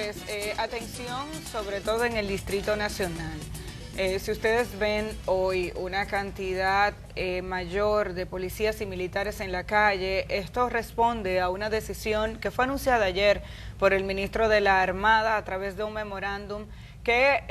Señores, atención sobre todo en el Distrito Nacional. Si ustedes ven hoy una cantidad mayor de policías y militares en la calle, esto responde a una decisión que fue anunciada ayer por el ministro de la Armada a través de un memorándum que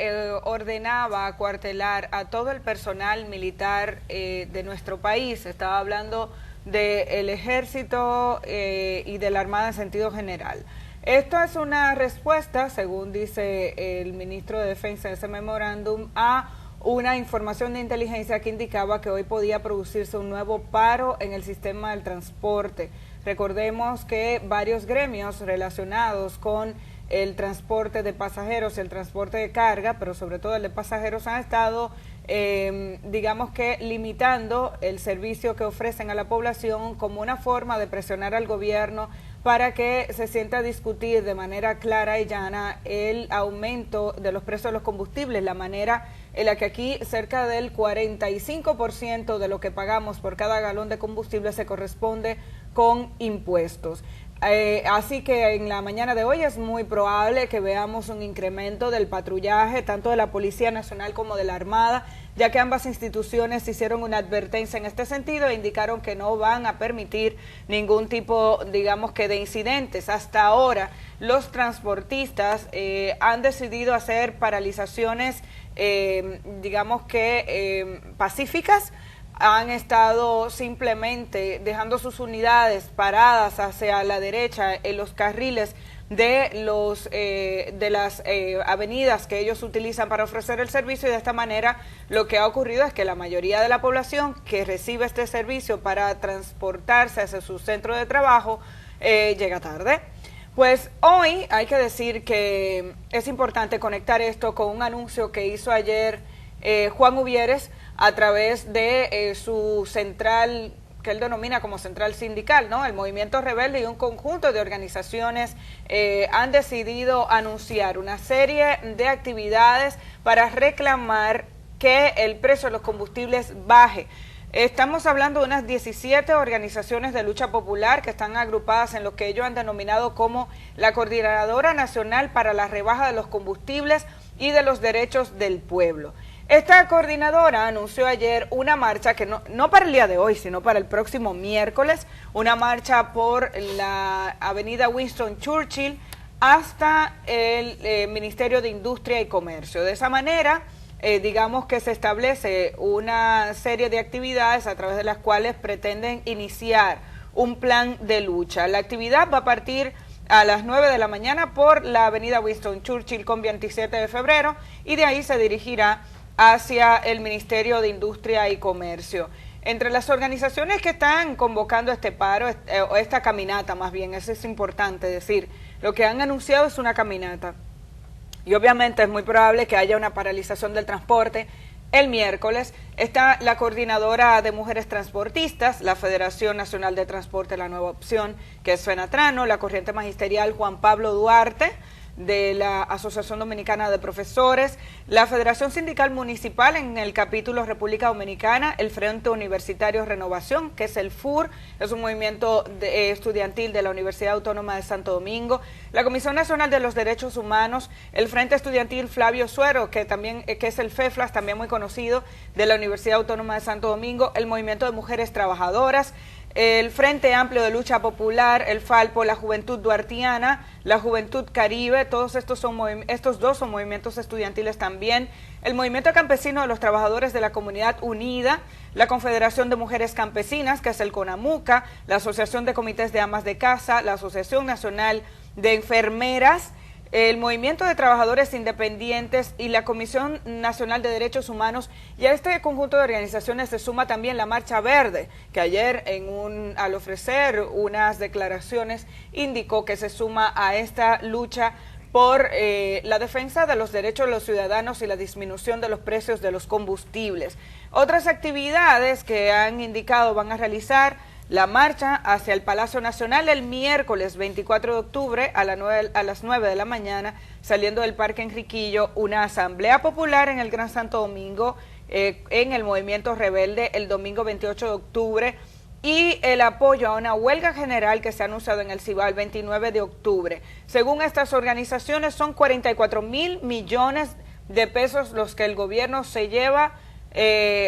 ordenaba acuartelar a todo el personal militar de nuestro país. Estaba hablando del ejército y de la Armada en sentido general. Esto es una respuesta, según dice el ministro de Defensa de ese memorándum, a una información de inteligencia que indicaba que hoy podía producirse un nuevo paro en el sistema del transporte. Recordemos que varios gremios relacionados con el transporte de pasajeros y el transporte de carga, pero sobre todo el de pasajeros, han estado, digamos que, limitando el servicio que ofrecen a la población como una forma de presionar al gobierno para que se sienta a discutir de manera clara y llana el aumento de los precios de los combustibles, la manera en la que aquí cerca del 45% de lo que pagamos por cada galón de combustible se corresponde con impuestos. Así que en la mañana de hoy es muy probable que veamos un incremento del patrullaje, tanto de la Policía Nacional como de la Armada, ya que ambas instituciones hicieron una advertencia en este sentido e indicaron que no van a permitir ningún tipo, digamos que, de incidentes. Hasta ahora, los transportistas han decidido hacer paralizaciones, digamos que, pacíficas. Han estado simplemente dejando sus unidades paradas hacia la derecha en los carriles de las avenidas que ellos utilizan para ofrecer el servicio, y de esta manera lo que ha ocurrido es que la mayoría de la población que recibe este servicio para transportarse hacia su centro de trabajo llega tarde. Pues hoy hay que decir que es importante conectar esto con un anuncio que hizo ayer Juan Uvieres a través de su central, que él denomina como central sindical, ¿no? El Movimiento Rebelde y un conjunto de organizaciones han decidido anunciar una serie de actividades para reclamar que el precio de los combustibles baje. Estamos hablando de unas 17 organizaciones de lucha popular que están agrupadas en lo que ellos han denominado como la Coordinadora Nacional para la Rebaja de los Combustibles y de los Derechos del Pueblo. Esta coordinadora anunció ayer una marcha que no para el día de hoy, sino para el próximo miércoles, una marcha por la avenida Winston Churchill hasta el Ministerio de Industria y Comercio. De esa manera, digamos que se establece una serie de actividades a través de las cuales pretenden iniciar un plan de lucha. La actividad va a partir a las 9 de la mañana por la avenida Winston Churchill con 27 de febrero y de ahí se dirigirá hacia el Ministerio de Industria y Comercio. Entre las organizaciones que están convocando este paro, esta caminata más bien, eso es importante decir, lo que han anunciado es una caminata. Y obviamente es muy probable que haya una paralización del transporte. El miércoles está la Coordinadora de Mujeres Transportistas, la Federación Nacional de Transporte La Nueva Opción, que es FENATRANO, la Corriente Magisterial Juan Pablo Duarte, de la Asociación Dominicana de Profesores, la Federación Sindical Municipal en el capítulo República Dominicana, el Frente Universitario Renovación, que es el FUR, es un movimiento estudiantil de la Universidad Autónoma de Santo Domingo, la Comisión Nacional de los Derechos Humanos, el Frente Estudiantil Flavio Suero, que es el FEFLAS, también muy conocido, de la Universidad Autónoma de Santo Domingo, el Movimiento de Mujeres Trabajadoras, el Frente Amplio de Lucha Popular, el FALPO, la Juventud Duartiana, la Juventud Caribe, todos estos dos son movimientos estudiantiles también, el Movimiento Campesino de los Trabajadores de la Comunidad Unida, la Confederación de Mujeres Campesinas, que es el CONAMUCA, la Asociación de Comités de Amas de Casa, la Asociación Nacional de Enfermeras, el Movimiento de Trabajadores Independientes y la Comisión Nacional de Derechos Humanos, y a este conjunto de organizaciones se suma también la Marcha Verde, que ayer al ofrecer unas declaraciones indicó que se suma a esta lucha por la defensa de los derechos de los ciudadanos y la disminución de los precios de los combustibles. Otras actividades que han indicado van a realizar: la marcha hacia el Palacio Nacional el miércoles 24 de octubre a las 9 de la mañana, saliendo del Parque Enriquillo, una asamblea popular en el Gran Santo Domingo en el Movimiento Rebelde el domingo 28 de octubre y el apoyo a una huelga general que se ha anunciado en el Cibao el 29 de octubre. Según estas organizaciones, son 44.000 millones de pesos los que el gobierno se lleva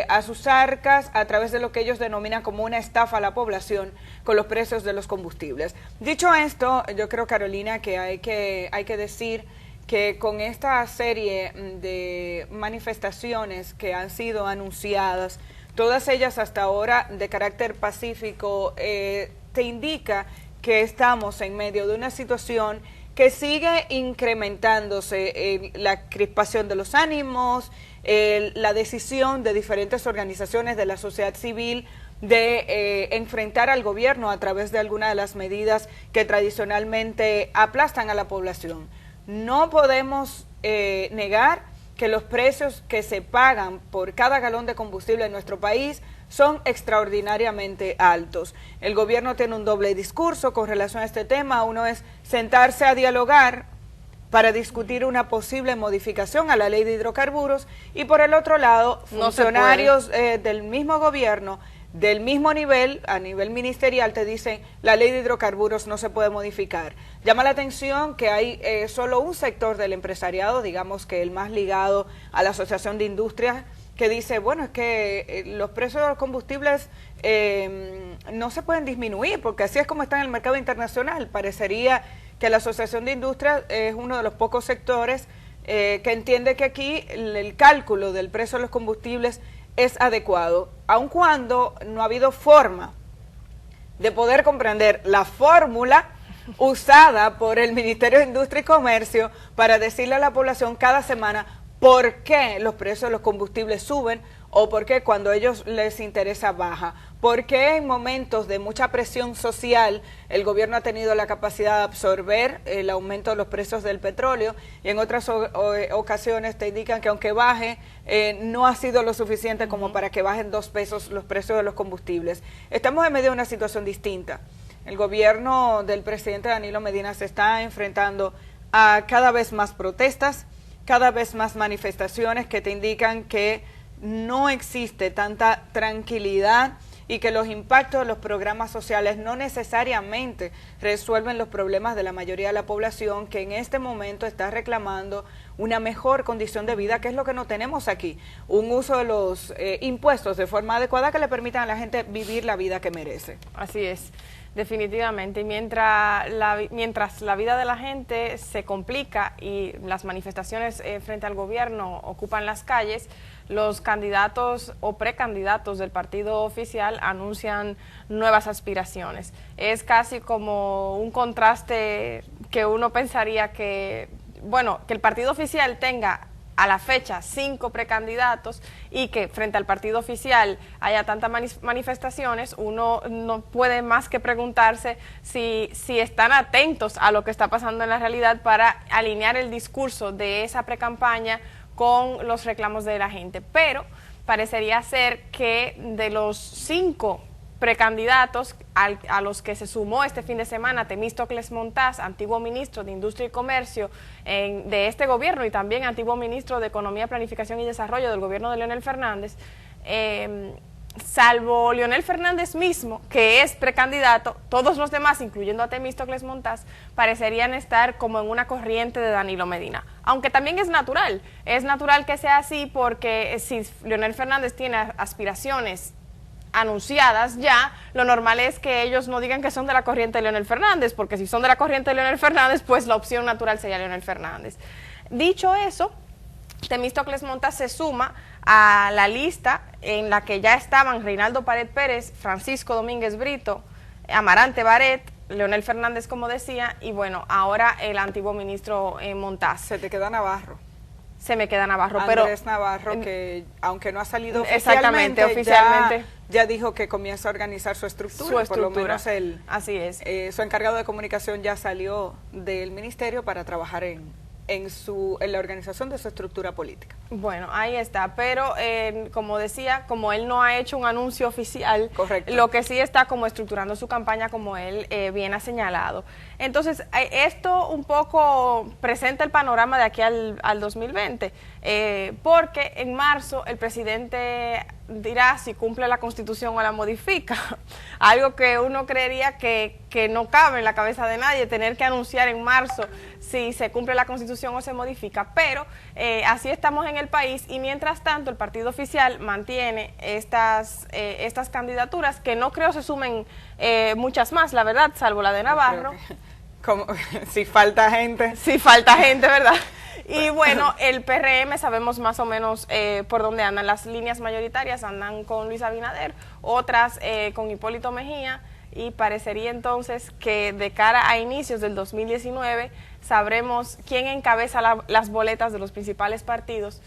a sus arcas a través de lo que ellos denominan como una estafa a la población con los precios de los combustibles. Dicho esto, yo creo, Carolina, que hay que decir que con esta serie de manifestaciones que han sido anunciadas, todas ellas hasta ahora de carácter pacífico, te indica que estamos en medio de una situación que sigue incrementándose la crispación de los ánimos, la decisión de diferentes organizaciones de la sociedad civil de enfrentar al gobierno a través de algunas de las medidas que tradicionalmente aplastan a la población. No podemos negar que los precios que se pagan por cada galón de combustible en nuestro país son extraordinariamente altos. El gobierno tiene un doble discurso con relación a este tema. Uno es sentarse a dialogar para discutir una posible modificación a la ley de hidrocarburos y por el otro lado, funcionarios del mismo gobierno, del mismo nivel, a nivel ministerial, te dicen la ley de hidrocarburos no se puede modificar. Llama la atención que hay solo un sector del empresariado, digamos que el más ligado a la Asociación de Industrias, que dice, bueno, es que los precios de los combustibles no se pueden disminuir, porque así es como está en el mercado internacional. Parecería que la Asociación de Industrias es uno de los pocos sectores que entiende que aquí el cálculo del precio de los combustibles es adecuado, aun cuando no ha habido forma de poder comprender la fórmula usada por el Ministerio de Industria y Comercio para decirle a la población cada semana por qué los precios de los combustibles suben o por qué cuando a ellos les interesa baja. ¿Por qué en momentos de mucha presión social el gobierno ha tenido la capacidad de absorber el aumento de los precios del petróleo y en otras ocasiones te indican que aunque baje, no ha sido lo suficiente como para que bajen 2 pesos los precios de los combustibles? Estamos en medio de una situación distinta. El gobierno del presidente Danilo Medina se está enfrentando a cada vez más protestas, cada vez más manifestaciones que te indican que no existe tanta tranquilidad y que los impactos de los programas sociales no necesariamente resuelven los problemas de la mayoría de la población que en este momento está reclamando una mejor condición de vida, que es lo que no tenemos aquí, un uso de los impuestos de forma adecuada que le permitan a la gente vivir la vida que merece. Así es. Definitivamente, y mientras la vida de la gente se complica y las manifestaciones frente al gobierno ocupan las calles, los candidatos o precandidatos del partido oficial anuncian nuevas aspiraciones. Es casi como un contraste que uno pensaría que, bueno, que el partido oficial tenga a la fecha 5 precandidatos y que frente al partido oficial haya tantas manifestaciones, uno no puede más que preguntarse si están atentos a lo que está pasando en la realidad para alinear el discurso de esa precampaña con los reclamos de la gente. Pero parecería ser que de los 5 precandidatos a los que se sumó este fin de semana Temístocles Montaz, antiguo ministro de Industria y Comercio de este gobierno y también antiguo ministro de Economía, Planificación y Desarrollo del gobierno de Leonel Fernández, salvo Leonel Fernández mismo, que es precandidato, todos los demás, incluyendo a Temístocles Montaz, parecerían estar como en una corriente de Danilo Medina. Aunque también es natural que sea así porque si Leonel Fernández tiene aspiraciones anunciadas ya, lo normal es que ellos no digan que son de la corriente de Leonel Fernández, porque si son de la corriente de Leonel Fernández, pues la opción natural sería Leonel Fernández. Dicho eso, Temístocles Montaz se suma a la lista en la que ya estaban Reinaldo Pared Pérez, Francisco Domínguez Brito, Amarante Baret, Leonel Fernández, como decía, y bueno, ahora el antiguo ministro Montaz. Se te queda Navarro. Se me queda Navarro, Andrés Navarro, que aunque no ha salido oficialmente, ya dijo que comienza a organizar su estructura. Por lo menos así es. Su encargado de comunicación ya salió del ministerio para trabajar en la organización de su estructura política. Bueno, ahí está, pero como decía, como él no ha hecho un anuncio oficial, correcto, lo que sí está como estructurando su campaña como él bien ha señalado. Entonces, esto un poco presenta el panorama de aquí al 2020, porque en marzo el presidente dirá si cumple la Constitución o la modifica. Algo que uno creería que no cabe en la cabeza de nadie, tener que anunciar en marzo si se cumple la Constitución o se modifica, pero así estamos en el país y mientras tanto el partido oficial mantiene estas candidaturas que no creo se sumen muchas más, la verdad, salvo la de Navarro. Como, si falta gente. Si falta gente, ¿verdad? Y bueno, el PRM sabemos más o menos por dónde andan. Las líneas mayoritarias andan con Luis Abinader, otras con Hipólito Mejía, y parecería entonces que de cara a inicios del 2019 sabremos quién encabeza las boletas de los principales partidos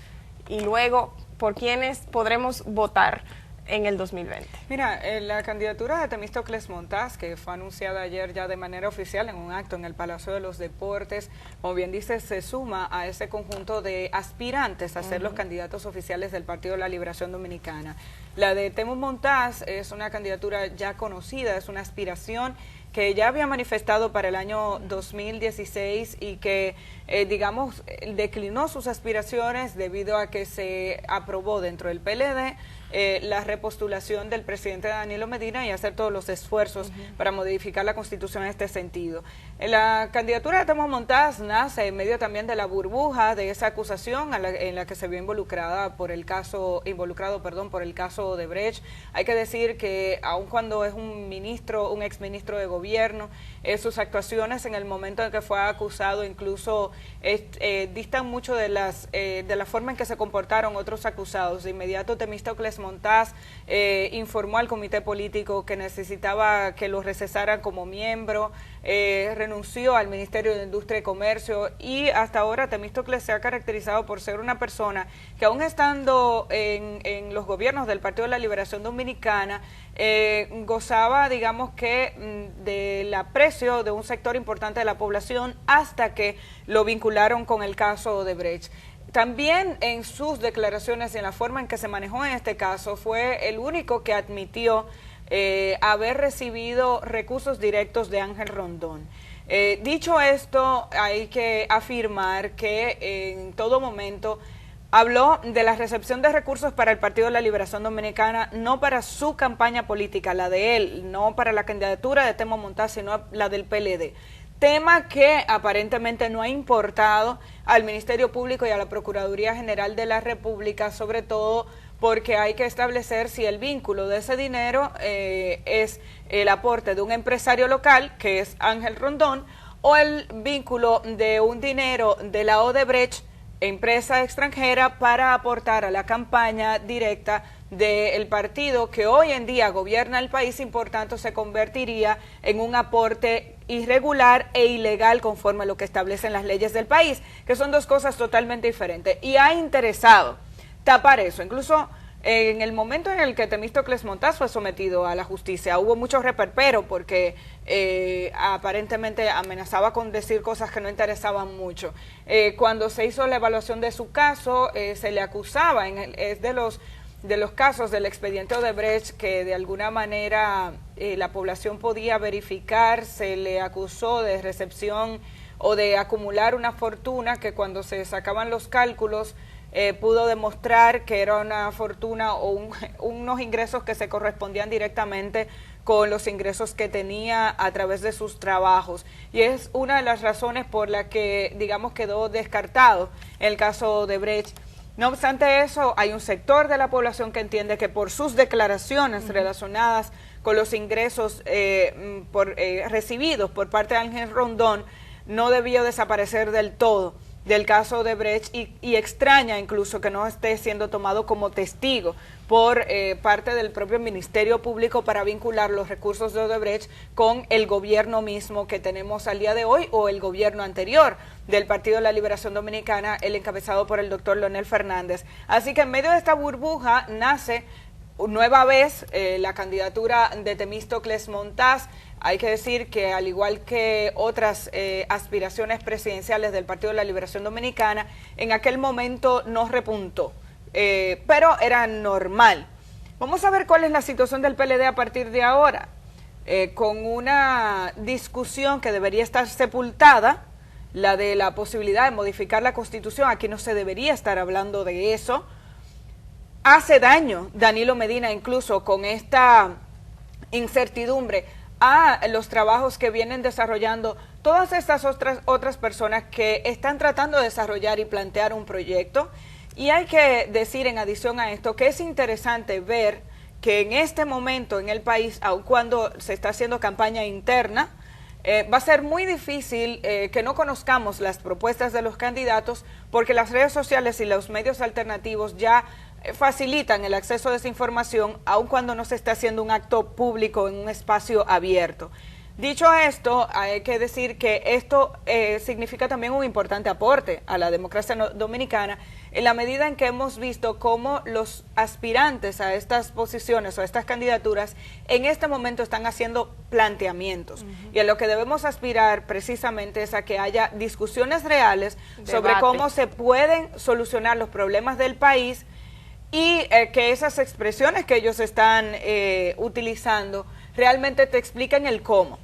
y luego por quiénes podremos votar en el 2020. Mira, la candidatura de Temístocles Montaz, que fue anunciada ayer ya de manera oficial en un acto en el Palacio de los Deportes, como bien dice, se suma a ese conjunto de aspirantes a ser los candidatos oficiales del Partido de la Liberación Dominicana. La de Temo Montaz es una candidatura ya conocida, es una aspiración que ya había manifestado para el año 2016 y que, digamos, declinó sus aspiraciones debido a que se aprobó dentro del PLD la repostulación del presidente Danilo Medina y hacer todos los esfuerzos para modificar la Constitución en este sentido. La candidatura de Temo Montaz nace en medio también de la burbuja de esa acusación en la que se vio involucrado por el caso Odebrecht. Hay que decir que aun cuando es un exministro de gobierno, sus actuaciones en el momento en que fue acusado incluso distan mucho de la forma en que se comportaron otros acusados. De inmediato Temístocles Montaz informó al comité político que necesitaba que lo recesaran como miembro, renunció al Ministerio de Industria y Comercio y hasta ahora Temístocles se ha caracterizado por ser una persona que aún estando en los gobiernos del Partido de la Liberación Dominicana gozaba, digamos que, del aprecio de un sector importante de la población hasta que lo vincularon con el caso Odebrecht. También en sus declaraciones y en la forma en que se manejó en este caso fue el único que admitió haber recibido recursos directos de Ángel Rondón. Dicho esto, hay que afirmar que en todo momento habló de la recepción de recursos para el Partido de la Liberación Dominicana, no para su campaña política, la de él, no para la candidatura de Temo Montaz, sino la del PLD. Tema que aparentemente no ha importado al Ministerio Público y a la Procuraduría General de la República, sobre todo porque hay que establecer si el vínculo de ese dinero es el aporte de un empresario local, que es Ángel Rondón, o el vínculo de un dinero de la Odebrecht, empresa extranjera, para aportar a la campaña directa del partido que hoy en día gobierna el país y por tanto se convertiría en un aporte irregular e ilegal conforme a lo que establecen las leyes del país, que son dos cosas totalmente diferentes, y ha interesado tapar eso. Incluso en el momento en el que Temístocles Montaz fue sometido a la justicia hubo mucho reperpero porque aparentemente amenazaba con decir cosas que no interesaban mucho. Cuando se hizo la evaluación de su caso, se le acusaba, es de los casos del expediente Odebrecht que de alguna manera la población podía verificar, se le acusó de recepción o de acumular una fortuna que cuando se sacaban los cálculos pudo demostrar que era una fortuna o unos ingresos que se correspondían directamente con los ingresos que tenía a través de sus trabajos. Y es una de las razones por la que, digamos, quedó descartado el caso de Odebrecht. No obstante eso, hay un sector de la población que entiende que por sus declaraciones relacionadas con los ingresos recibidos por parte de Ángel Rondón, no debió desaparecer del todo del caso Odebrecht y extraña incluso que no esté siendo tomado como testigo por parte del propio Ministerio Público para vincular los recursos de Odebrecht con el gobierno mismo que tenemos al día de hoy o el gobierno anterior del Partido de la Liberación Dominicana, el encabezado por el doctor Leonel Fernández. Así que en medio de esta burbuja nace nueva vez la candidatura de Temístocles Montaz. Hay que decir que al igual que otras aspiraciones presidenciales del Partido de la Liberación Dominicana, en aquel momento no repuntó, pero era normal. Vamos a ver cuál es la situación del PLD a partir de ahora, con una discusión que debería estar sepultada, la de la posibilidad de modificar la Constitución. Aquí no se debería estar hablando de eso, hace daño Danilo Medina incluso con esta incertidumbre a los trabajos que vienen desarrollando todas estas otras personas que están tratando de desarrollar y plantear un proyecto. Y hay que decir en adición a esto que es interesante ver que en este momento en el país, aun cuando se está haciendo campaña interna, va a ser muy difícil que no conozcamos las propuestas de los candidatos, porque las redes sociales y los medios alternativos ya facilitan el acceso a esa información, aun cuando no se está haciendo un acto público en un espacio abierto. Dicho esto, hay que decir que esto significa también un importante aporte a la democracia dominicana, en la medida en que hemos visto cómo los aspirantes a estas posiciones o a estas candidaturas en este momento están haciendo planteamientos. Y a lo que debemos aspirar precisamente es a que haya discusiones reales sobre cómo se pueden solucionar los problemas del país y que esas expresiones que ellos están utilizando realmente te expliquen el cómo.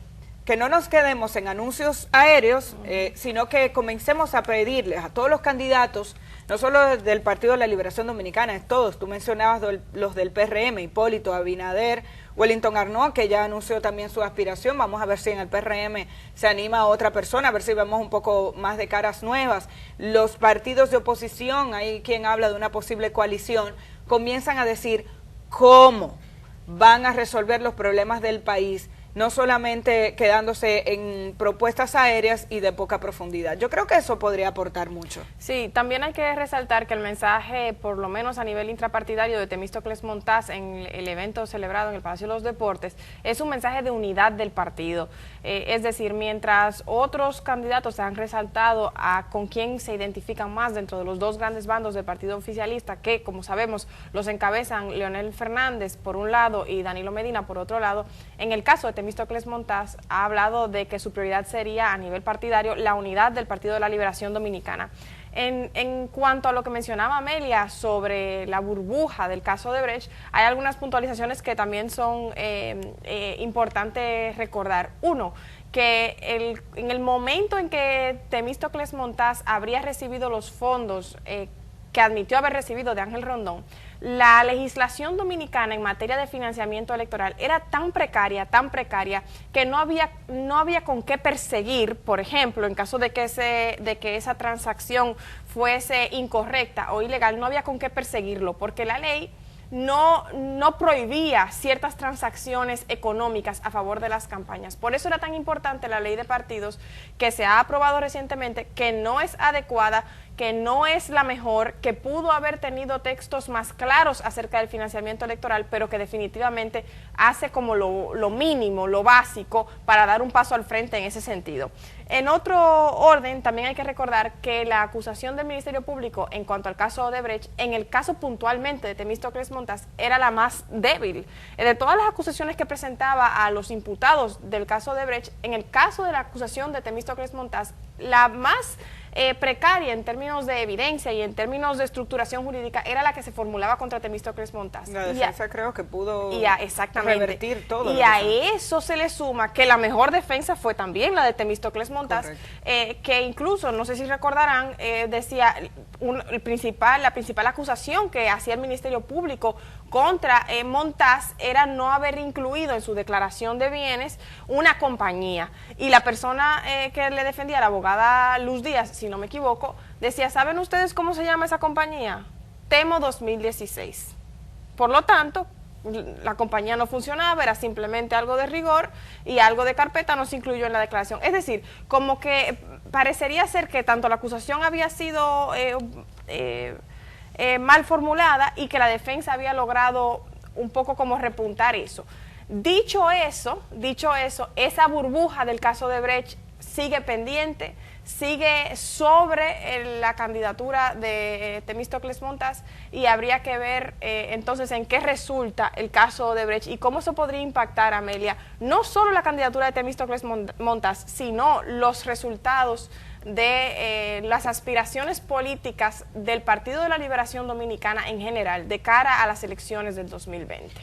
Que no nos quedemos en anuncios aéreos, sino que comencemos a pedirles a todos los candidatos, no solo del Partido de la Liberación Dominicana, es todos. Tú mencionabas los del PRM, Hipólito, Abinader, Wellington Arnaud, que ya anunció también su aspiración. Vamos a ver si en el PRM se anima a otra persona, a ver si vemos un poco más de caras nuevas. Los partidos de oposición, hay quien habla de una posible coalición, comienzan a decir cómo van a resolver los problemas del país, no solamente quedándose en propuestas aéreas y de poca profundidad. Yo creo que eso podría aportar mucho. Sí, también hay que resaltar que el mensaje, por lo menos a nivel intrapartidario, de Temístocles Montaz en el evento celebrado en el Palacio de los Deportes, es un mensaje de unidad del partido. Es decir, mientras otros candidatos han resaltado a con quién se identifican más dentro de los dos grandes bandos del partido oficialista, que como sabemos los encabezan Leonel Fernández por un lado y Danilo Medina por otro lado, en el caso de Temístocles Montaz ha hablado de que su prioridad sería a nivel partidario la unidad del Partido de la Liberación Dominicana. En cuanto a lo que mencionaba Amelia sobre la burbuja del caso de Brecht, hay algunas puntualizaciones que también son importantes recordar. Uno, que en el momento en que Temístocles Montaz habría recibido los fondos que admitió haber recibido de Ángel Rondón, la legislación dominicana en materia de financiamiento electoral era tan precaria, que no había con qué perseguir, por ejemplo, en caso de que esa transacción fuese incorrecta o ilegal, no había con qué perseguirlo, porque la ley no prohibía ciertas transacciones económicas a favor de las campañas. Por eso era tan importante la ley de partidos, que se ha aprobado recientemente, que no es adecuada, que no es la mejor, que pudo haber tenido textos más claros acerca del financiamiento electoral, pero que definitivamente hace como lo mínimo, lo básico, para dar un paso al frente en ese sentido. En otro orden, también hay que recordar que la acusación del Ministerio Público en cuanto al caso Odebrecht, en el caso puntualmente de Temístocles Montaz, era la más débil. De todas las acusaciones que presentaba a los imputados del caso Odebrecht, en el caso de la acusación de Temístocles Montaz, la más precaria en términos de evidencia y en términos de estructuración jurídica era la que se formulaba contra Temístocles Montaz. La defensa creo que pudo revertir todo. Y a eso se le suma que la mejor defensa fue también la de Temístocles Montaz, que incluso, no sé si recordarán, decía la principal acusación que hacía el Ministerio Público contra Montaz era no haber incluido en su declaración de bienes una compañía. Y la persona que le defendía, la abogada Luz Díaz, si no me equivoco, decía, ¿saben ustedes cómo se llama esa compañía? Temo 2016. Por lo tanto, la compañía no funcionaba, era simplemente algo de rigor y algo de carpeta no se incluyó en la declaración. Es decir, como que parecería ser que tanto la acusación había sido mal formulada y que la defensa había logrado un poco como repuntar eso. Dicho eso, esa burbuja del caso de Brecht sigue pendiente, sigue sobre la candidatura de Temístocles Montaz, y habría que ver entonces en qué resulta el caso de Brecht y cómo se podría impactar, Amelia, no solo la candidatura de Temístocles Montaz, sino los resultados de las aspiraciones políticas del Partido de la Liberación Dominicana en general de cara a las elecciones del 2020.